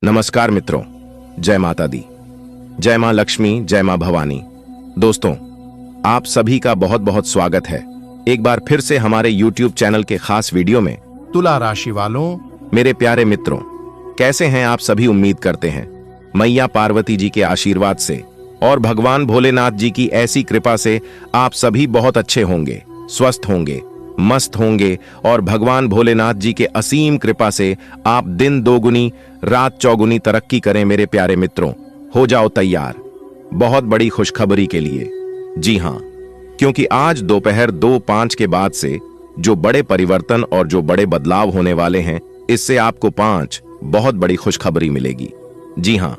नमस्कार मित्रों, जय माता दी, जय मां लक्ष्मी, जय मां भवानी। दोस्तों, आप सभी का बहुत बहुत स्वागत है एक बार फिर से हमारे YouTube चैनल के खास वीडियो में। तुला राशि वालों, मेरे प्यारे मित्रों, कैसे हैं आप सभी? उम्मीद करते हैं मैया पार्वती जी के आशीर्वाद से और भगवान भोलेनाथ जी की ऐसी कृपा से आप सभी बहुत अच्छे होंगे, स्वस्थ होंगे, मस्त होंगे और भगवान भोलेनाथ जी के असीम कृपा से आप दिन दोगुनी रात चौगुनी तरक्की करें। मेरे प्यारे मित्रों, हो जाओ तैयार बहुत बड़ी खुशखबरी के लिए। जी हां, क्योंकि आज दोपहर 2:05 के बाद से जो बड़े परिवर्तन और जो बड़े बदलाव होने वाले हैं, इससे आपको 5 बहुत बड़ी खुशखबरी मिलेगी। जी हां,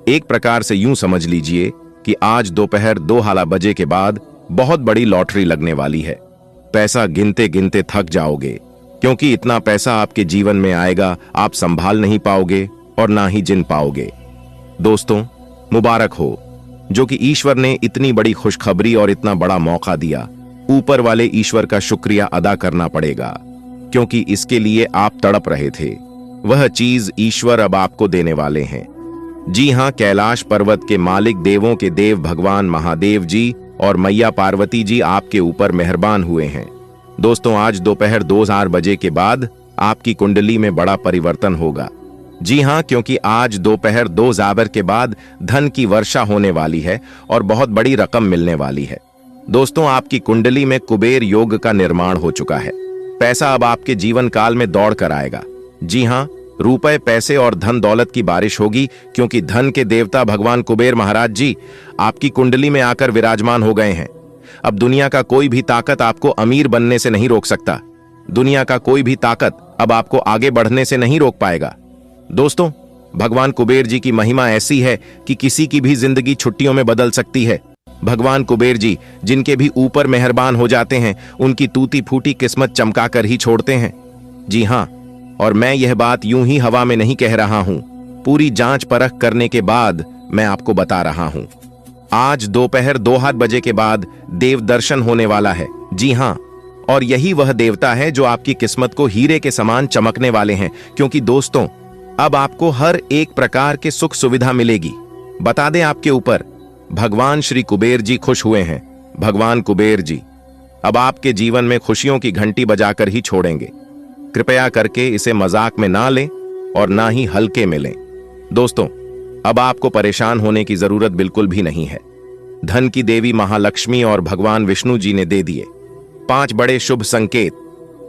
एक प्रकार से यूं समझ लीजिए कि आज दोपहर 2 बजे के बाद बहुत बड़ी लॉटरी लगने वाली है। पैसा गिनते गिनते थक जाओगे, क्योंकि इतना पैसा आपके जीवन में आएगा, आप संभाल नहीं पाओगे और ना ही जिन पाओगे। दोस्तों, मुबारक हो जो कि ईश्वर ने इतनी बड़ी खुशखबरी और इतना बड़ा मौका दिया। ऊपर वाले ईश्वर का शुक्रिया अदा करना पड़ेगा, क्योंकि इसके लिए आप तड़प रहे थे। वह चीज ईश्वर अब आपको देने वाले हैं। जी हां, कैलाश पर्वत के मालिक, देवों के देव भगवान महादेव जी और मैया पार्वती जी आपके ऊपर मेहरबान हुए हैं। दोस्तों, आज दोपहर 2 बजे के बाद आपकी कुंडली में बड़ा परिवर्तन होगा। जी हां, क्योंकि आज दोपहर 2 के बाद धन की वर्षा होने वाली है और बहुत बड़ी रकम मिलने वाली है। दोस्तों, आपकी कुंडली में कुबेर योग का निर्माण हो चुका है। पैसा अब आपके जीवन काल में दौड़ कर आएगा। जी हां, रुपए, पैसे और धन दौलत की बारिश होगी, क्योंकि धन के देवता भगवान कुबेर महाराज जी आपकी कुंडली में आकर विराजमान हो गए हैं। अब दुनिया का कोई भी ताकत आपको अमीर बनने से नहीं रोक सकता। दुनिया का कोई भी ताकत अब आपको आगे बढ़ने से नहीं रोक पाएगा। दोस्तों, भगवान कुबेर जी की महिमा ऐसी है कि किसी की भी जिंदगी छुट्टियों में बदल सकती है। भगवान कुबेर जी जिनके भी ऊपर मेहरबान हो जाते हैं, उनकी टूटी फूटी किस्मत चमका कर ही छोड़ते हैं। जी हां, और मैं यह बात यूं ही हवा में नहीं कह रहा हूं, पूरी जांच परख करने के बाद मैं आपको बता रहा हूं। आज दोपहर 2 बजे के बाद देव दर्शन होने वाला है। जी हां, और यही वह देवता है जो आपकी किस्मत को हीरे के समान चमकने वाले हैं, क्योंकि दोस्तों, अब आपको हर एक प्रकार के सुख सुविधा मिलेगी। बता दें, आपके ऊपर भगवान श्री कुबेर जी खुश हुए हैं। भगवान कुबेर जी अब आपके जीवन में खुशियों की घंटी बजाकर ही छोड़ेंगे। कृपया करके इसे मजाक में ना लें और ना ही हल्के में लें। दोस्तों, अब आपको परेशान होने की जरूरत बिल्कुल भी नहीं है। धन की देवी महालक्ष्मी और भगवान विष्णु जी ने दे दिए 5 बड़े शुभ संकेत।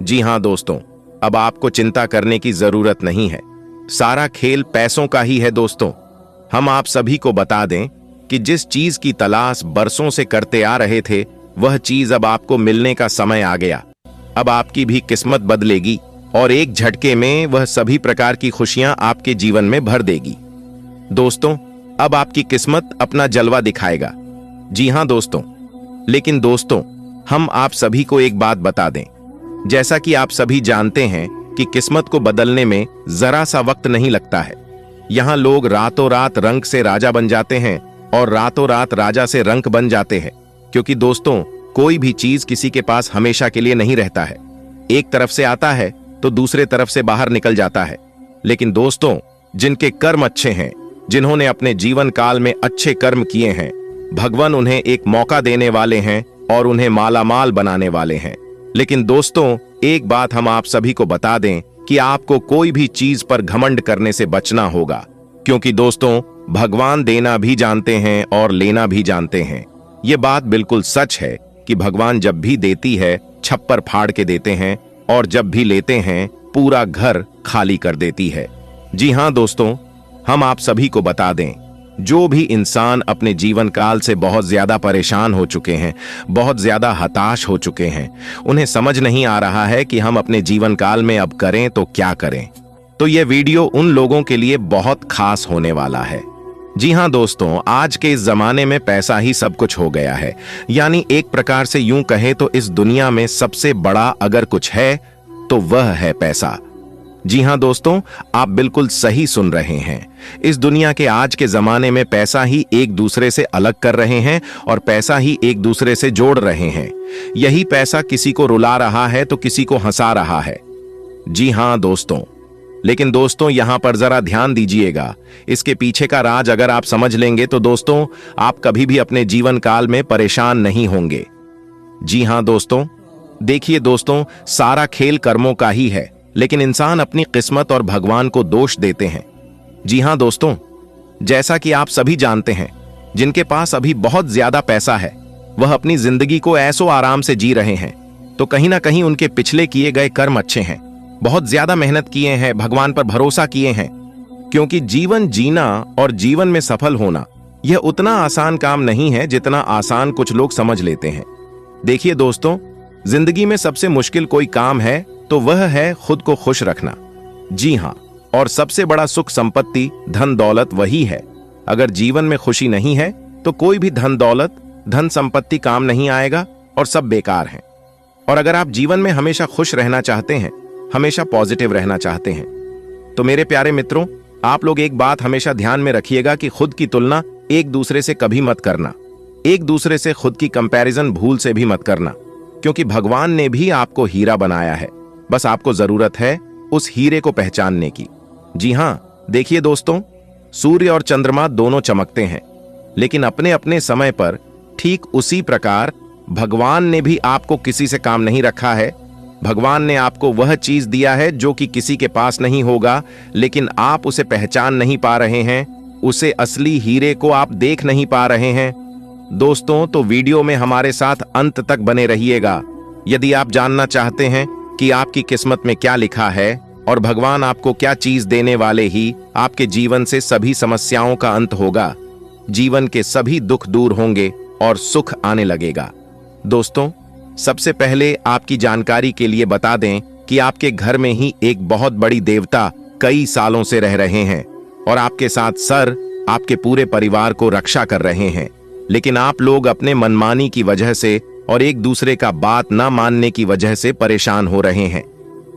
जी हां दोस्तों, अब आपको चिंता करने की जरूरत नहीं है। सारा खेल पैसों का ही है। दोस्तों, हम आप सभी को बता दें कि जिस चीज की तलाश बरसों से करते आ रहे थे, वह चीज अब आपको मिलने का समय आ गया। अब आपकी भी किस्मत बदलेगी और एक झटके में वह सभी प्रकार की खुशियां आपके जीवन में भर देगी। दोस्तों, अब आपकी किस्मत अपना जलवा दिखाएगा। जी हां दोस्तों, लेकिन दोस्तों, हम आप सभी को एक बात बता दें। जैसा कि आप सभी जानते हैं कि किस्मत को बदलने में जरा सा वक्त नहीं लगता है। यहां लोग रातों रात रंक से राजा बन जाते हैं और रातों रात राजा से रंक बन जाते हैं, क्योंकि दोस्तों, कोई भी चीज किसी के पास हमेशा के लिए नहीं रहता है। एक तरफ से आता है तो दूसरे तरफ से बाहर निकल जाता है। लेकिन दोस्तों, जिनके कर्म अच्छे हैं, जिन्होंने अपने जीवन काल में अच्छे कर्म किए हैं, भगवान उन्हें एक मौका देने वाले हैं और उन्हें मालामाल बनाने वाले हैं। लेकिन दोस्तों, एक बात हम आप सभी को बता दें कि आपको कोई भी चीज पर घमंड करने से बचना होगा, क्योंकि दोस्तों, भगवान देना भी जानते हैं और लेना भी जानते हैं। ये बात बिल्कुल सच है कि भगवान जब भी देती है, छप्पर फाड़ के देते हैं, और जब भी लेते हैं, पूरा घर खाली कर देती है। जी हां दोस्तों, हम आप सभी को बता दें, जो भी इंसान अपने जीवन काल से बहुत ज्यादा परेशान हो चुके हैं, बहुत ज्यादा हताश हो चुके हैं, उन्हें समझ नहीं आ रहा है कि हम अपने जीवन काल में अब करें तो क्या करें, तो यह वीडियो उन लोगों के लिए बहुत खास होने वाला है। जी हां दोस्तों, आज के इस जमाने में पैसा ही सब कुछ हो गया है। यानी एक प्रकार से यूं कहें तो इस दुनिया में सबसे बड़ा अगर कुछ है तो वह है पैसा। जी हां दोस्तों, आप बिल्कुल सही सुन रहे हैं। इस दुनिया के आज के जमाने में पैसा ही एक दूसरे से अलग कर रहे हैं और पैसा ही एक दूसरे से जोड़ रहे हैं। यही पैसा किसी को रुला रहा है तो किसी को हंसा रहा है। जी हां दोस्तों, लेकिन दोस्तों यहां पर जरा ध्यान दीजिएगा, इसके पीछे का राज अगर आप समझ लेंगे तो दोस्तों आप कभी भी अपने जीवन काल में परेशान नहीं होंगे। जी हां दोस्तों, देखिए दोस्तों, सारा खेल कर्मों का ही है, लेकिन इंसान अपनी किस्मत और भगवान को दोष देते हैं। जी हां दोस्तों, जैसा कि आप सभी जानते हैं, जिनके पास अभी बहुत ज्यादा पैसा है वह अपनी जिंदगी को ऐसो आराम से जी रहे हैं, तो कहीं ना कहीं उनके पिछले किए गए कर्म अच्छे हैं, बहुत ज्यादा मेहनत किए हैं, भगवान पर भरोसा किए हैं। क्योंकि जीवन जीना और जीवन में सफल होना यह उतना आसान काम नहीं है जितना आसान कुछ लोग समझ लेते हैं। देखिए दोस्तों, जिंदगी में सबसे मुश्किल कोई काम है तो वह है खुद को खुश रखना। जी हां, और सबसे बड़ा सुख संपत्ति धन दौलत वही है। अगर जीवन में खुशी नहीं है तो कोई भी धन दौलत धन संपत्ति काम नहीं आएगा और सब बेकार हैं। और अगर आप जीवन में हमेशा खुश रहना चाहते हैं, हमेशा पॉजिटिव रहना चाहते हैं, तो मेरे प्यारे मित्रों, आप लोग एक बात हमेशा ध्यान में रखिएगा कि खुद की तुलना एक दूसरे से कभी मत करना। एक दूसरे से खुद की कंपैरिजन भूल से भी मत करना, क्योंकि भगवान ने भी आपको हीरा बनाया है। बस आपको जरूरत है उस हीरे को पहचानने की। जी हां, देखिए दोस्तों, सूर्य और चंद्रमा दोनों चमकते हैं, लेकिन अपने अपने समय पर। ठीक उसी प्रकार भगवान ने भी आपको किसी से काम नहीं रखा है। भगवान ने आपको वह चीज दिया है जो कि किसी के पास नहीं होगा, लेकिन आप उसे पहचान नहीं पा रहे हैं, उसे असली हीरे को आप देख नहीं पा रहे हैं। दोस्तों, तो वीडियो में हमारे साथ अंत तक बने रहिएगा यदि आप जानना चाहते हैं कि आपकी किस्मत में क्या लिखा है और भगवान आपको क्या चीज देने वाले ही आपके जीवन से सभी समस्याओं का अंत होगा, जीवन के सभी दुख दूर होंगे और सुख आने लगेगा। दोस्तों, सबसे पहले आपकी जानकारी के लिए बता दें कि आपके घर में ही एक बहुत बड़ी देवता कई सालों से रह रहे हैं और आपके साथ सर आपके पूरे परिवार को रक्षा कर रहे हैं। लेकिन आप लोग अपने मनमानी की वजह से और एक दूसरे का बात ना मानने की वजह से परेशान हो रहे हैं।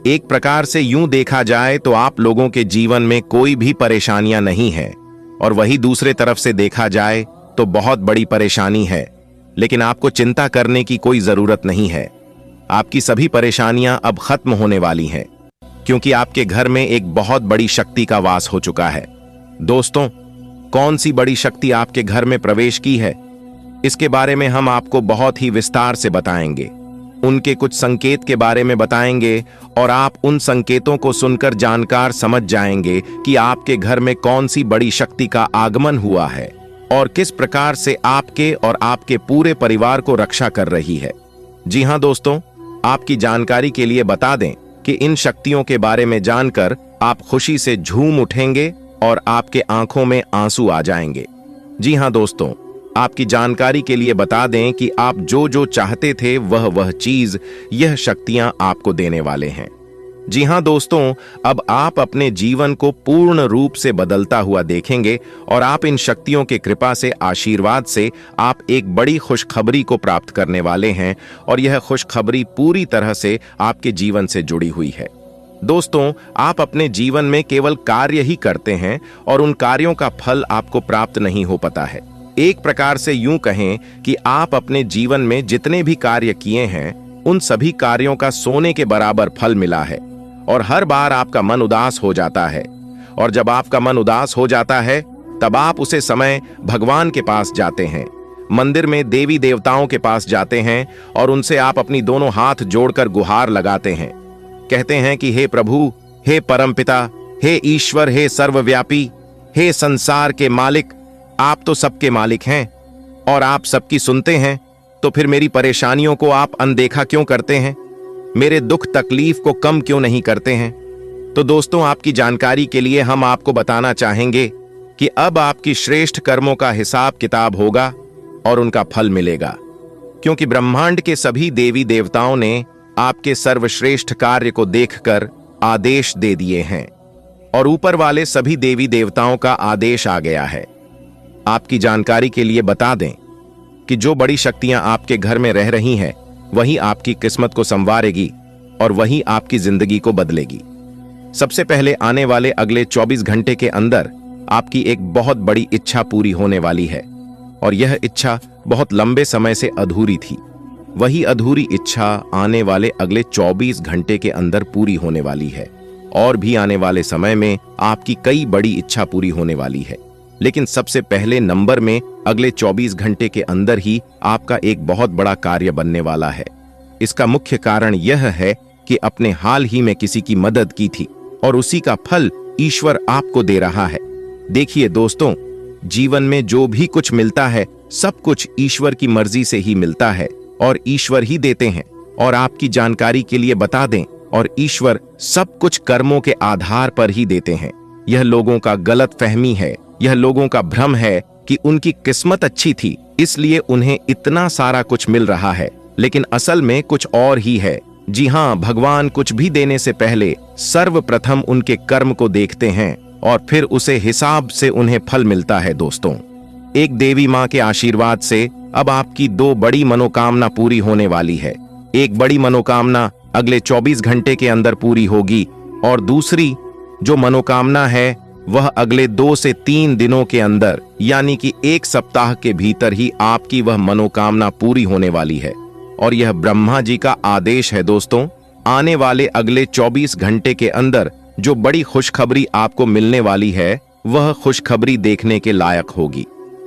एक प्रकार से यूं देखा जाए तो आप लोगों के जीवन में कोई भी परेशानियां नहीं है, और वही दूसरे तरफ से देखा जाए तो बहुत बड़ी परेशानी है। लेकिन आपको चिंता करने की कोई जरूरत नहीं है। आपकी सभी परेशानियां अब खत्म होने वाली हैं, क्योंकि आपके घर में एक बहुत बड़ी शक्ति का वास हो चुका है। दोस्तों, कौन सी बड़ी शक्ति आपके घर में प्रवेश की है, इसके बारे में हम आपको बहुत ही विस्तार से बताएंगे। उनके कुछ संकेत के बारे में बताएंगे और आप उन संकेतों को सुनकर जानकार समझ जाएंगे कि आपके घर में कौन सी बड़ी शक्ति का आगमन हुआ है और किस प्रकार से आपके और आपके पूरे परिवार को रक्षा कर रही है। जी हां दोस्तों, आपकी जानकारी के लिए बता दें कि इन शक्तियों के बारे में जानकर आप खुशी से झूम उठेंगे और आपके आंखों में आंसू आ जाएंगे। जी हां दोस्तों, आपकी जानकारी के लिए बता दें कि आप जो जो चाहते थे वह चीज यह शक्तियां आपको देने वाले हैं। जी हां दोस्तों, अब आप अपने जीवन को पूर्ण रूप से बदलता हुआ देखेंगे और आप इन शक्तियों के कृपा से, आशीर्वाद से आप एक बड़ी खुशखबरी को प्राप्त करने वाले हैं, और यह खुशखबरी पूरी तरह से आपके जीवन से जुड़ी हुई है। दोस्तों, आप अपने जीवन में केवल कार्य ही करते हैं और उन कार्यों का फल आपको प्राप्त नहीं हो पाता है। एक प्रकार से यूं कहें कि आप अपने जीवन में जितने भी कार्य किए हैं उन सभी कार्यों का सोने के बराबर फल मिला है, और हर बार आपका मन उदास हो जाता है, और जब आपका मन उदास हो जाता है तब आप उसे समय भगवान के पास जाते हैं, मंदिर में देवी देवताओं के पास जाते हैं और उनसे आप अपनी दोनों हाथ जोड़कर गुहार लगाते हैं। कहते हैं कि हे प्रभु, हे परमपिता, हे ईश्वर, हे सर्वव्यापी, हे संसार के मालिक, आप तो सबके मालिक हैं और आप सबकी सुनते हैं, तो फिर मेरी परेशानियों को आप अनदेखा क्यों करते हैं? मेरे दुख तकलीफ को कम क्यों नहीं करते हैं? तो दोस्तों, आपकी जानकारी के लिए हम आपको बताना चाहेंगे कि अब आपकी श्रेष्ठ कर्मों का हिसाब किताब होगा और उनका फल मिलेगा, क्योंकि ब्रह्मांड के सभी देवी देवताओं ने आपके सर्वश्रेष्ठ कार्य को देखकर आदेश दे दिए हैं, और ऊपर वाले सभी देवी देवताओं का आदेश आ गया है। आपकी जानकारी के लिए बता दें कि जो बड़ी शक्तियां आपके घर में रह रही हैं वही आपकी किस्मत को संवारेगी और वही आपकी जिंदगी को बदलेगी। सबसे पहले आने वाले अगले 24 घंटे के अंदर आपकी एक बहुत बड़ी इच्छा पूरी होने वाली है, और यह इच्छा बहुत लंबे समय से अधूरी थी। वही अधूरी इच्छा आने वाले अगले 24 घंटे के अंदर पूरी होने वाली है, और भी आने वाले समय में आपकी कई बड़ी इच्छा पूरी होने वाली है। लेकिन सबसे पहले नंबर में अगले 24 घंटे के अंदर ही आपका एक बहुत बड़ा कार्य बनने वाला है। इसका मुख्य कारण यह है कि अपने हाल ही में किसी की मदद की थी और उसी का फल ईश्वर आपको दे रहा है। देखिए दोस्तों, जीवन में जो भी कुछ मिलता है सब कुछ ईश्वर की मर्जी से ही मिलता है और ईश्वर ही देते हैं। और आपकी जानकारी के लिए बता दें, और ईश्वर सब कुछ कर्मों के आधार पर ही देते हैं। यह लोगों का गलत फहमी है, यह लोगों का भ्रम है कि उनकी किस्मत अच्छी थी इसलिए उन्हें इतना सारा कुछ मिल रहा है, लेकिन असल में कुछ और ही है। जी हाँ, भगवान कुछ भी देने से पहले सर्वप्रथम उनके कर्म को देखते हैं और फिर उसे हिसाब से उन्हें फल मिलता है। दोस्तों, एक देवी माँ के आशीर्वाद से अब आपकी 2 बड़ी मनोकामना पूरी होने वाली है। एक बड़ी मनोकामना अगले 24 घंटे के अंदर पूरी होगी और दूसरी जो मनोकामना है वह अगले 2 से 3 दिनों के अंदर, यानी कि 1 सप्ताह के भीतर ही आपकी वह मनोकामना पूरी होने वाली है। और यह ब्रह्मा जी का आदेश है। दोस्तों, आने वाले अगले 24 घंटे के अंदर जो बड़ी खुशखबरी आपको मिलने वाली है वह खुशखबरी देखने के लायक होगी।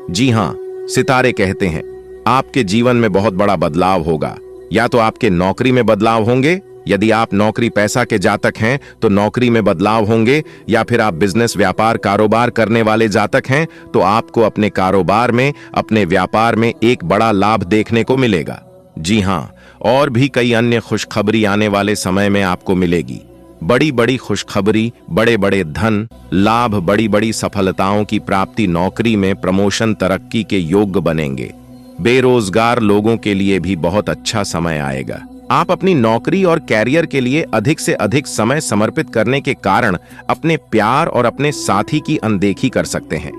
जी हाँ, सितारे कहते हैं आपके जीवन में बहुत बड़ा बदलाव होगा। या तो आपके नौकरी में बदलाव होंगे, यदि आप नौकरी पैसा के जातक हैं तो नौकरी में बदलाव होंगे, या फिर आप बिजनेस व्यापार कारोबार करने वाले जातक हैं तो आपको अपने कारोबार में, अपने व्यापार में एक बड़ा लाभ देखने को मिलेगा। जी हाँ, और भी कई अन्य खुशखबरी आने वाले समय में आपको मिलेगी। बड़ी बड़ी खुशखबरी, बड़े बड़े धन लाभ, बड़ी बड़ी सफलताओं की प्राप्ति, नौकरी में प्रमोशन, तरक्की के योग्य बनेंगे। बेरोजगार लोगों के लिए भी बहुत अच्छा समय आएगा। आप अपनी नौकरी और कैरियर के लिए अधिक से अधिक समय समर्पित करने के कारण अपने प्यार और अपने साथी की अनदेखी कर सकते हैं।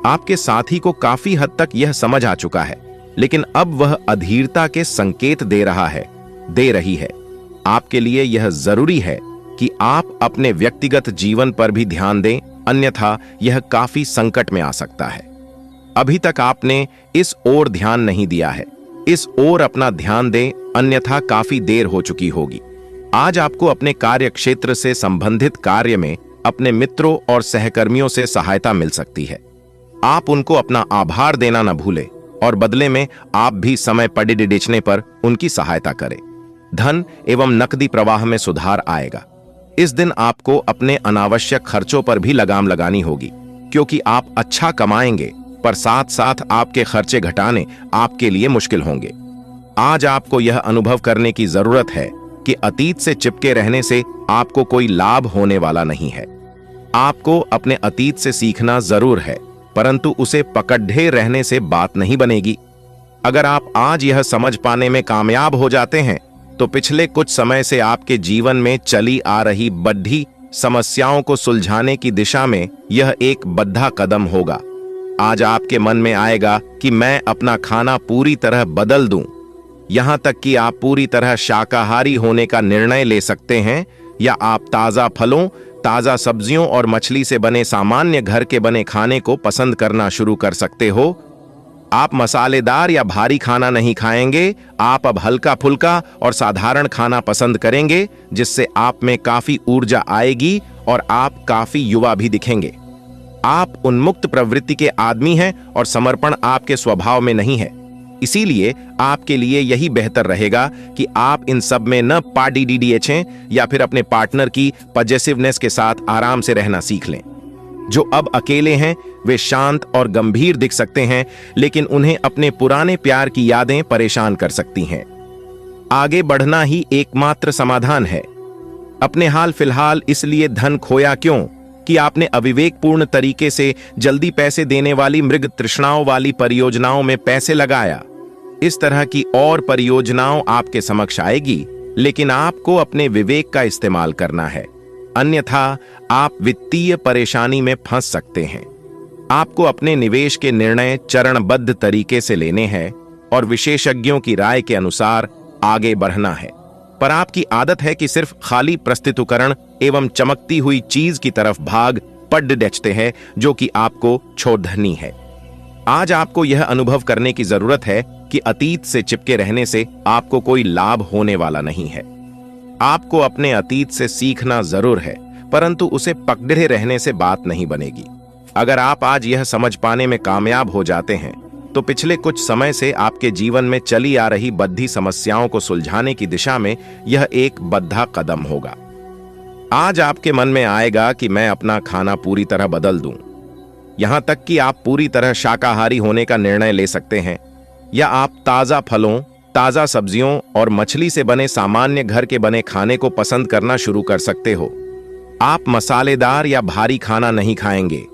आपके साथी को काफी हद तक यह समझ आ चुका है, लेकिन अब वह अधीरता के संकेत दे रही है। आपके लिए यह जरूरी है कि आप अपने व्यक्तिगत जीवन पर भी ध्यान दें, अन्यथा यह काफी संकट में आ सकता है। अभी तक आपने इस ओर ध्यान नहीं दिया है, इस ओर अपना ध्यान दें, अन्यथा काफी देर हो चुकी होगी। आज आपको अपने कार्य क्षेत्र से संबंधित कार्य में अपने मित्रों और सहकर्मियों से सहायता मिल सकती है। आप उनको अपना आभार देना न भूलें और बदले में आप भी समय पड़ने पर उनकी सहायता करें। धन एवं नकदी प्रवाह में सुधार आएगा। इस दिन आपको अपने अनावश्यक खर्चों पर भी लगाम लगानी होगी, क्योंकि आप अच्छा कमाएंगे पर साथ साथ आपके खर्चे घटाने आपके लिए मुश्किल होंगे। आज आपको यह अनुभव करने की जरूरत है कि अतीत से चिपके रहने से आपको कोई लाभ होने वाला नहीं है। आपको अपने अतीत से सीखना जरूर है, परंतु उसे पकड़े रहने से बात नहीं बनेगी। अगर आप आज यह समझ पाने में कामयाब हो जाते हैं तो पिछले कुछ समय से आपके जीवन में चली आ रही बड़ी समस्याओं को सुलझाने की दिशा में यह एक बड़ा कदम होगा। आज आपके मन में आएगा कि मैं अपना खाना पूरी तरह बदल दूं। यहां तक कि आप पूरी तरह शाकाहारी होने का निर्णय ले सकते हैं, या आप ताजा फलों, ताजा सब्जियों और मछली से बने सामान्य घर के बने खाने को पसंद करना शुरू कर सकते हो। आप मसालेदार या भारी खाना नहीं खाएंगे, आप अब हल्का फुल्का और साधारण खाना पसंद करेंगे, जिससे आप में काफी ऊर्जा आएगी और आप काफी युवा भी दिखेंगे। आप उन्मुक्त प्रवृत्ति के आदमी हैं और समर्पण आपके स्वभाव में नहीं है। इसीलिए आपके लिए यही बेहतर रहेगा कि आप इन सब में न पार्टी या फिर अपने पार्टनर की पॉजिटिवनेस के साथ आराम से रहना सीख लें। जो अब अकेले हैं वे शांत और गंभीर दिख सकते हैं, लेकिन उन्हें अपने पुराने प्यार की यादें परेशान कर सकती हैं। आगे बढ़ना ही एकमात्र समाधान है। अपने हाल फिलहाल इसलिए धन खोया क्यों कि आपने अविवेकपूर्ण तरीके से जल्दी पैसे देने वाली मृग तृष्णाओं वाली परियोजनाओं में पैसे लगाया। इस तरह की और परियोजनाओं आपके समक्ष आएगी, लेकिन आपको अपने विवेक का इस्तेमाल करना है, अन्यथा आप वित्तीय परेशानी में फंस सकते हैं। आपको अपने निवेश के निर्णय चरणबद्ध तरीके से लेने हैं और विशेषज्ञों की राय के अनुसार आगे बढ़ना है। पर आपकी आदत है कि सिर्फ खाली प्रस्तुतिकरण एवं चमकती हुई चीज की तरफ भाग पड़ते हैं, जो कि आपको छोड़नी है। आज आपको यह अनुभव करने की जरूरत है कि अतीत से चिपके रहने से आपको कोई लाभ होने वाला नहीं है। आपको अपने अतीत से सीखना जरूर है, परंतु उसे पकड़े रहने से बात नहीं बनेगी। अगर आप आज यह समझ पाने में कामयाब हो जाते हैं तो पिछले कुछ समय से आपके जीवन में चली आ रही बद्धी समस्याओं को सुलझाने की दिशा में यह एक बद्धा कदम होगा। आज आपके मन में आएगा कि मैं अपना खाना पूरी तरह बदल दूं। यहां तक कि आप पूरी तरह शाकाहारी होने का निर्णय ले सकते हैं, या आप ताजा फलों, ताजा सब्जियों और मछली से बने सामान्य घर के बने खाने को पसंद करना शुरू कर सकते हो। आप मसालेदार या भारी खाना नहीं खाएंगे।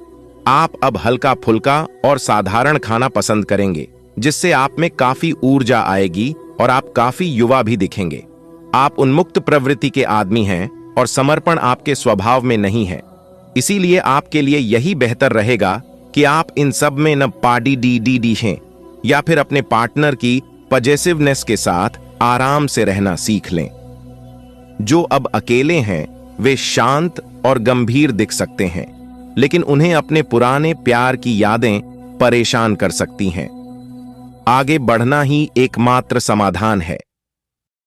आप अब हल्का फुल्का और साधारण खाना पसंद करेंगे, जिससे आप में काफी ऊर्जा आएगी और आप काफी युवा भी दिखेंगे। आप उन्मुक्त प्रवृत्ति के आदमी हैं और समर्पण आपके स्वभाव में नहीं है। इसीलिए आपके लिए यही बेहतर रहेगा कि आप इन सब में न पाडी डी हैं या फिर अपने पार्टनर की पॉजिटिवनेस के साथ आराम से रहना सीख लें। जो अब अकेले हैं वे शांत और गंभीर दिख सकते हैं, लेकिन उन्हें अपने पुराने प्यार की यादें परेशान कर सकती हैं। आगे बढ़ना ही एकमात्र समाधान है।